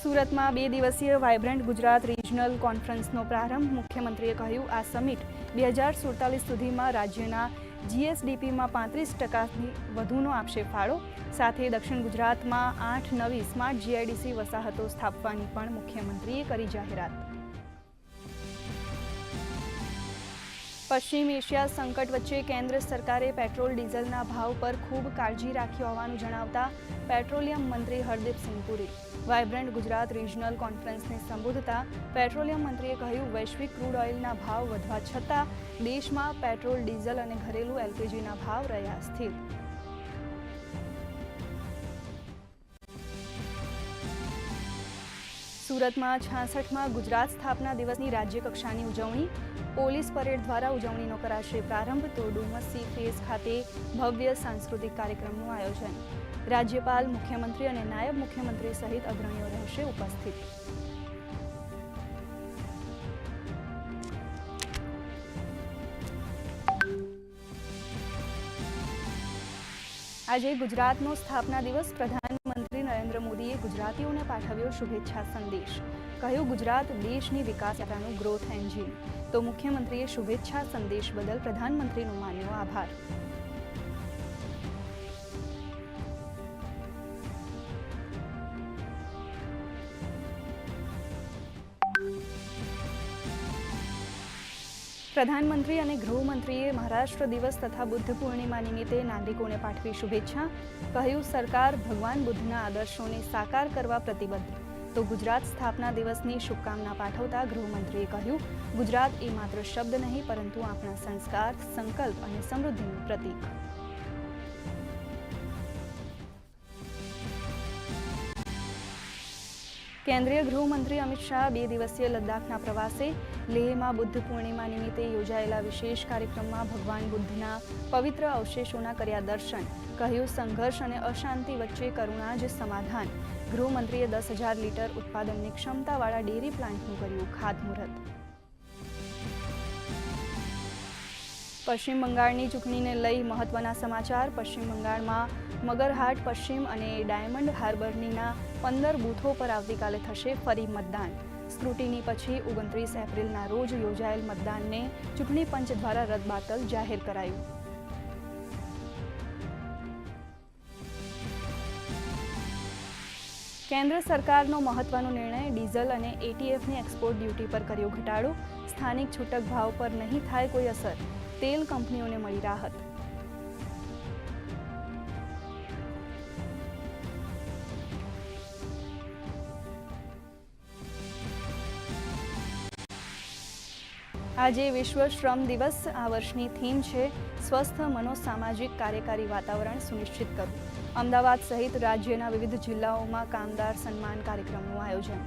સુરતમાં 2 દિવસીય vibrant Gujarat regional કોન્ફરન્સનો પ્રારંભ. મુખ્યમંત્રીએ કહ્યું, આ સમિટ 2047 સુધીમાં રાજ્યના જીએસડીપીમાં 35%થી વધુનો આપશે ફાળો. સાથે દક્ષિણ ગુજરાતમાં 8 નવી સ્માર્ટ જીઆઈડીસી વસાહતો સ્થાપવાની પણ મુખ્યમંત્રીએ કરી જાહેરાત. પશ્ચિમ એશિયા સંકટ વચ્ચે કેન્દ્ર સરકારે પેટ્રોલ ડીઝલના ભાવ પર ખૂબ કાળજી રાખી હોવાનું જણાવતા પેટ્રોલિયમ મંત્રી હરદીપસિંહ પુરી વાઇબ્રન્ટ ગુજરાત રિજનલ કોન્ફરન્સને સંબોધતા પેટ્રોલિયમ મંત્રીએ કહ્યું, વૈશ્વિક ક્રૂડ ઓઇલના ભાવ વધવા છતાં દેશમાં પેટ્રોલ, ડીઝલ અને ઘરેલું એલપીજીના ભાવ રહ્યા સ્થિર. સુરતમાં 66માં ગુજરાત સ્થાપના દિવસની રાજ્યકક્ષાની ઉજવણી. પોલીસ પરેડ દ્વારા ઉજવણીનો કરાશે પ્રારંભ. તો ડુમસ સી ફેસ ખાતે ભવ્ય સાંસ્કૃતિક કાર્યક્રમનું આયોજન. રાજ્યપાલ, મુખ્યમંત્રી અને નાયબ મુખ્યમંત્રી સહિત અગ્રણીઓ રહેશે ઉપસ્થિત. આજે ગુજરાતનો સ્થાપના દિવસ. પ્રધાનમંત્રી નરેન્દ્ર મોદીએ ગુજરાતીઓને પાઠવ્યો શુભેચ્છા સંદેશ. કહ્યું, ગુજરાત દેશની વિકાસ યાત્રાનું ગ્રોથ એન્જિન. તો મુખ્યમંત્રીએ શુભેચ્છા સંદેશ બદલ પ્રધાનમંત્રીનો માન્યો આભાર. પ્રધાનમંત્રી અને ગૃહમંત્રીએ મહારાષ્ટ્ર દિવસ તથા બુદ્ધ પૂર્ણિમા નિમિત્તે નાગરિકોને પાઠવી શુભેચ્છા. કહ્યું, સરકાર ભગવાન બુદ્ધના આદર્શોને સાકાર કરવા પ્રતિબદ્ધ. તો ગુજરાત સ્થાપના દિવસની શુભકામના પાઠવતા ગૃહમંત્રીએ કહ્યું, ગુજરાત એ માત્ર શબ્દ નહીં પરંતુ આપણા સંસ્કાર, સંકલ્પ અને સમૃદ્ધિનું પ્રતીક. કેન્દ્રીય ગૃહમંત્રી અમિત શાહ 2 દિવસીય લદ્દાખના પ્રવાસે. લેહમાં બુદ્ધ પૂર્ણિમા નિમિત્તે યોજાયેલા વિશેષ કાર્યક્રમમાં ભગવાન બુદ્ધના પવિત્ર અવશેષોના કર્યા દર્શન. કહ્યું, સંઘર્ષ અને અશાંતિ વચ્ચે કરુણા જ સમાધાન. ગૃહમંત્રીએ 10,000 લીટર ઉત્પાદનની ક્ષમતાવાળા ડેરી પ્લાન્ટનું કર્યું ખાતમુહૂર્ત. પશ્ચિમ બંગાળની ચૂંટણીને લઈ મહત્વના સમાચાર. પશ્ચિમ બંગાળમાં મગરહાટ પશ્ચિમ અને ડાયમંડ હાર્બરના 15 બૂથો પર આવતીકાલે થશે ફરી મતદાન. સ્ક્રુટિની પછી 29 એપ્રિલના રોજ યોજાયેલ મતદાનને ચૂંટણી પંચ દ્વારા રદબાતલ જાહેર કરાયું. કેન્દ્ર સરકારનો મહત્વનો નિર્ણય. ડીઝલ અને એટીએફની એક્સપોર્ટ ડ્યુટી પર કર્યો ઘટાડો. સ્થાનિક છૂટક ભાવ પર નહીં થાય કોઈ અસર. તેલ કંપનીઓને મળી રાહત. આજે વિશ્વ શ્રમ દિવસ. આ વર્ષની થીમ છે સ્વસ્થ મનોસામાજિક કાર્યકારી વાતાવરણ સુનિશ્ચિત કરવું. અમદાવાદ સહિત રાજ્યના વિવિધ જિલ્લાઓમાં કામદાર સન્માન કાર્યક્રમનું આયોજન.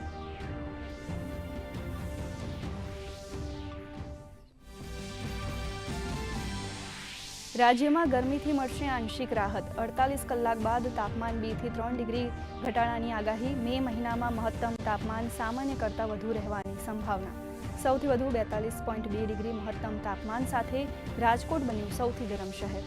રાજ્યમાં ગરમીથી મળશે આંશિક રાહત. 48 કલાક બાદ તાપમાન 2 થી 3 ડિગ્રી ઘટાડાની આગાહી. મે મહિનામાં મહત્તમ તાપમાન સામાન્ય કરતાં વધુ રહેવાની સંભાવના. સૌથી વધુ 42.2 ડિગ્રી મહત્તમ તાપમાન સાથે રાજકોટ બન્યું સૌથી ગરમ શહેર.